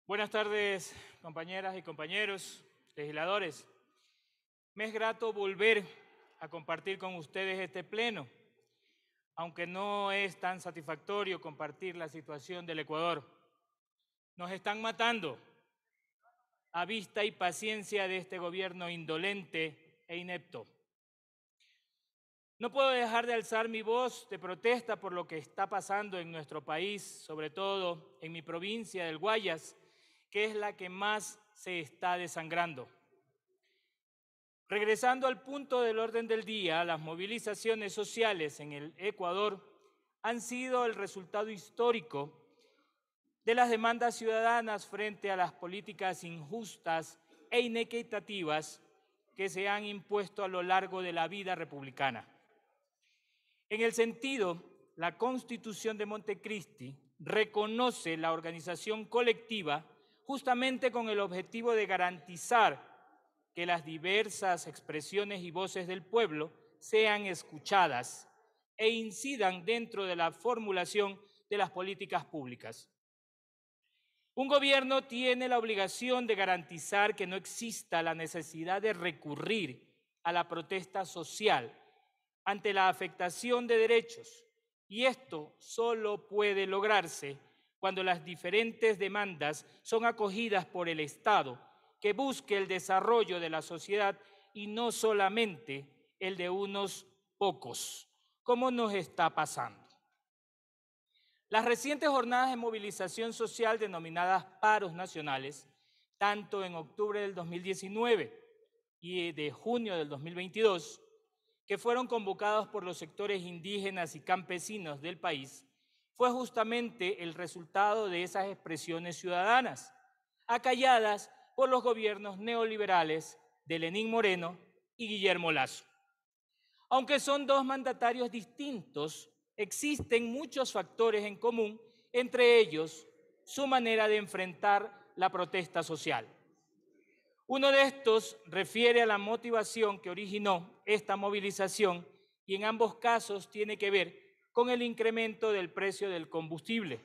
Buenas tardes, compañeras y compañeros, legisladores. Me es grato volver a compartir con ustedes este pleno, aunque no es tan satisfactorio compartir la situación del Ecuador. Nos están matando a vista y paciencia de este gobierno indolente e inepto. No puedo dejar de alzar mi voz de protesta por lo que está pasando en nuestro país, sobre todo en mi provincia del Guayas, que es la que más se está desangrando. Regresando al punto del orden del día, las movilizaciones sociales en el Ecuador han sido el resultado histórico de las demandas ciudadanas frente a las políticas injustas e inequitativas que se han impuesto a lo largo de la vida republicana. En el sentido, la Constitución de Montecristi reconoce la organización colectiva justamente con el objetivo de garantizar que las diversas expresiones y voces del pueblo sean escuchadas e incidan dentro de la formulación de las políticas públicas. Un gobierno tiene la obligación de garantizar que no exista la necesidad de recurrir a la protesta social ante la afectación de derechos, y esto solo puede lograrse cuando las diferentes demandas son acogidas por el Estado, que busque el desarrollo de la sociedad y no solamente el de unos pocos, como nos está pasando. Las recientes jornadas de movilización social denominadas paros nacionales, tanto en octubre del 2019 y de junio del 2022, que fueron convocados por los sectores indígenas y campesinos del país, fue justamente el resultado de esas expresiones ciudadanas, acalladas por los gobiernos neoliberales de Lenín Moreno y Guillermo Lasso. Aunque son dos mandatarios distintos, existen muchos factores en común, entre ellos su manera de enfrentar la protesta social. Uno de estos refiere a la motivación que originó esta movilización y en ambos casos tiene que ver con el incremento del precio del combustible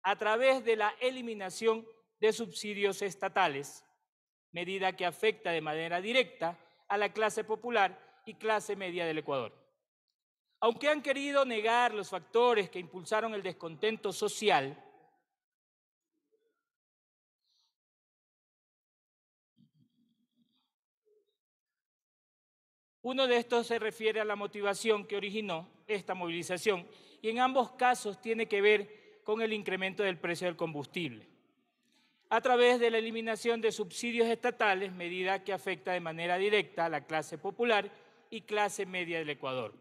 a través de la eliminación de subsidios estatales, medida que afecta de manera directa a la clase popular y clase media del Ecuador. Aunque han querido negar los factores que impulsaron el descontento social, uno de estos se refiere a la motivación que originó esta movilización y en ambos casos tiene que ver con el incremento del precio del combustible a través de la eliminación de subsidios estatales, medida que afecta de manera directa a la clase popular y clase media del Ecuador.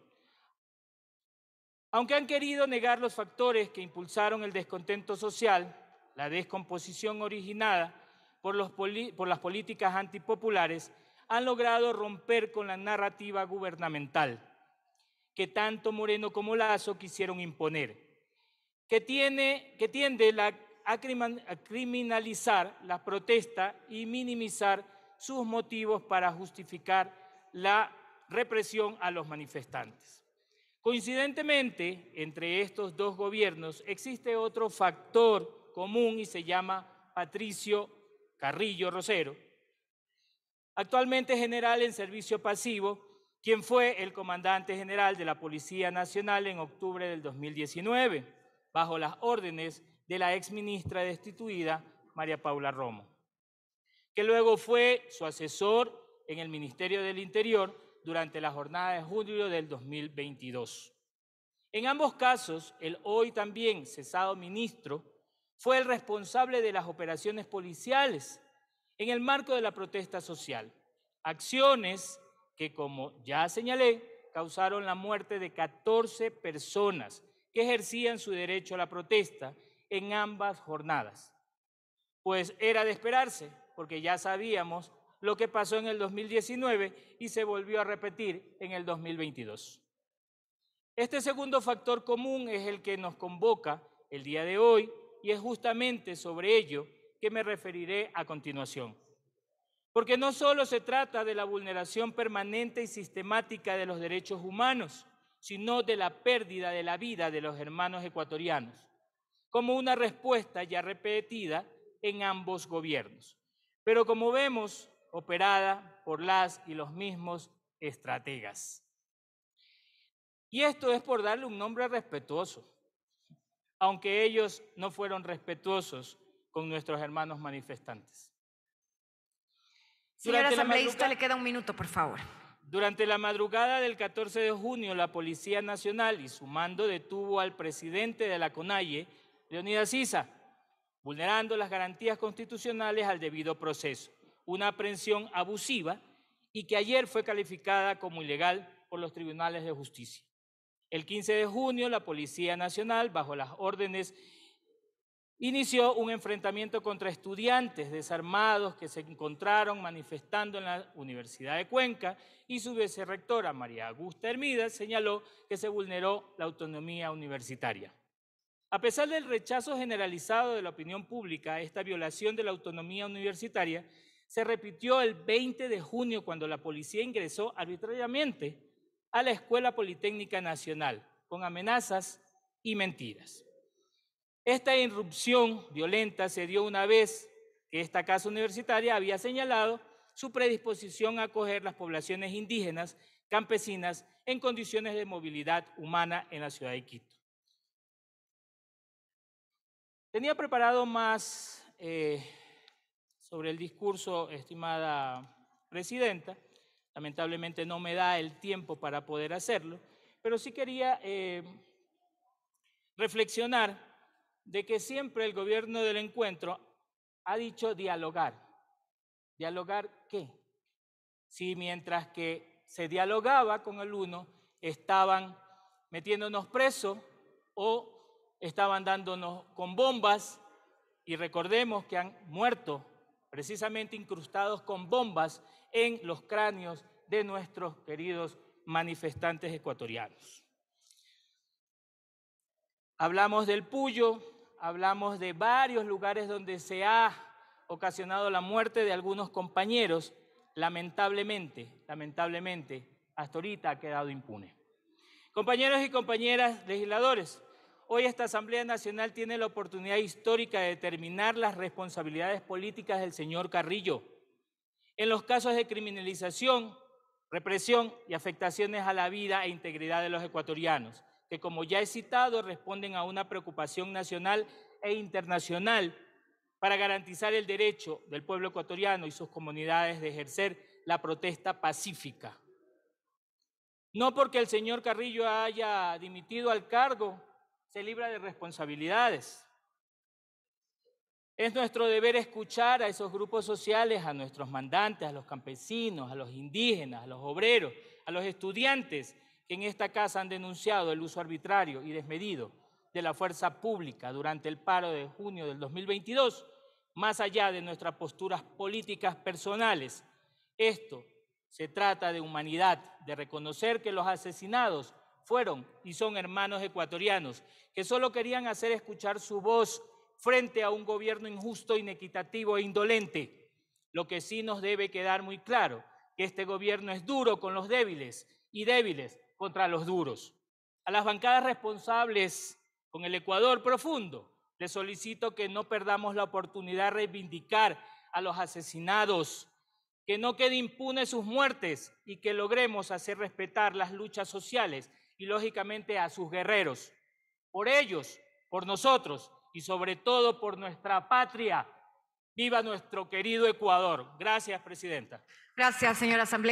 Aunque han querido negar los factores que impulsaron el descontento social, la descomposición originada por las políticas antipopulares, han logrado romper con la narrativa gubernamental que tanto Moreno como Lasso quisieron imponer, que tiende a criminalizar la protesta y minimizar sus motivos para justificar la represión a los manifestantes. Coincidentemente, entre estos dos gobiernos existe otro factor común y se llama Patricio Carrillo Rosero, actualmente general en servicio pasivo, quien fue el comandante general de la Policía Nacional en octubre del 2019, bajo las órdenes de la exministra destituida María Paula Romo, que luego fue su asesor en el Ministerio del Interior durante la jornada de julio del 2022. En ambos casos, el hoy también cesado ministro fue el responsable de las operaciones policiales en el marco de la protesta social, acciones que, como ya señalé, causaron la muerte de 14 personas que ejercían su derecho a la protesta en ambas jornadas. Pues era de esperarse, porque ya sabíamos lo que pasó en el 2019 y se volvió a repetir en el 2022. Este segundo factor común es el que nos convoca el día de hoy y es justamente sobre ello que me referiré a continuación. Porque no solo se trata de la vulneración permanente y sistemática de los derechos humanos, sino de la pérdida de la vida de los hermanos ecuatorianos, como una respuesta ya repetida en ambos gobiernos, pero como vemos, operada por las y los mismos estrategas. Y esto es por darle un nombre respetuoso, aunque ellos no fueron respetuosos con nuestros hermanos manifestantes. Señor asambleísta, le queda un minuto, por favor. Durante la madrugada del 14 de junio, la Policía Nacional y su mando detuvo al presidente de la CONAIE, Leonidas Issa, vulnerando las garantías constitucionales al debido proceso. Una aprehensión abusiva y que ayer fue calificada como ilegal por los tribunales de justicia. El 15 de junio, la Policía Nacional, bajo las órdenes, inició un enfrentamiento contra estudiantes desarmados que se encontraron manifestando en la Universidad de Cuenca y su vicerrectora, María Augusta Hermida, señaló que se vulneró la autonomía universitaria. A pesar del rechazo generalizado de la opinión pública a esta violación de la autonomía universitaria, se repitió el 20 de junio cuando la policía ingresó arbitrariamente a la Escuela Politécnica Nacional con amenazas y mentiras. Esta irrupción violenta se dio una vez que esta casa universitaria había señalado su predisposición a acoger las poblaciones indígenas, campesinas, en condiciones de movilidad humana en la ciudad de Quito. Tenía preparado más sobre el discurso, estimada presidenta. Lamentablemente no me da el tiempo para poder hacerlo, pero sí quería reflexionar de que siempre el gobierno del encuentro ha dicho dialogar. ¿Dialogar qué? Si mientras que se dialogaba con el uno, estaban metiéndonos presos o estaban dándonos con bombas, y recordemos que han muerto precisamente incrustados con bombas en los cráneos de nuestros queridos manifestantes ecuatorianos. Hablamos del Puyo, hablamos de varios lugares donde se ha ocasionado la muerte de algunos compañeros. Lamentablemente, hasta ahorita ha quedado impune. Compañeros y compañeras legisladores, hoy esta Asamblea Nacional tiene la oportunidad histórica de determinar las responsabilidades políticas del señor Carrillo en los casos de criminalización, represión y afectaciones a la vida e integridad de los ecuatorianos, que como ya he citado responden a una preocupación nacional e internacional para garantizar el derecho del pueblo ecuatoriano y sus comunidades de ejercer la protesta pacífica. No porque el señor Carrillo haya dimitido al cargo, se libra de responsabilidades. Es nuestro deber escuchar a esos grupos sociales, a nuestros mandantes, a los campesinos, a los indígenas, a los obreros, a los estudiantes que en esta casa han denunciado el uso arbitrario y desmedido de la fuerza pública durante el paro de junio del 2022, más allá de nuestras posturas políticas personales. Esto se trata de humanidad, de reconocer que los asesinados fueron y son hermanos ecuatorianos que solo querían hacer escuchar su voz frente a un gobierno injusto, inequitativo e indolente. Lo que sí nos debe quedar muy claro, que este gobierno es duro con los débiles y débiles contra los duros. A las bancadas responsables con el Ecuador profundo, les solicito que no perdamos la oportunidad de reivindicar a los asesinados, que no quede impune sus muertes y que logremos hacer respetar las luchas sociales y lógicamente a sus guerreros. Por ellos, por nosotros y sobre todo por nuestra patria. ¡Viva nuestro querido Ecuador! Gracias, presidenta. Gracias, señora asambleísta.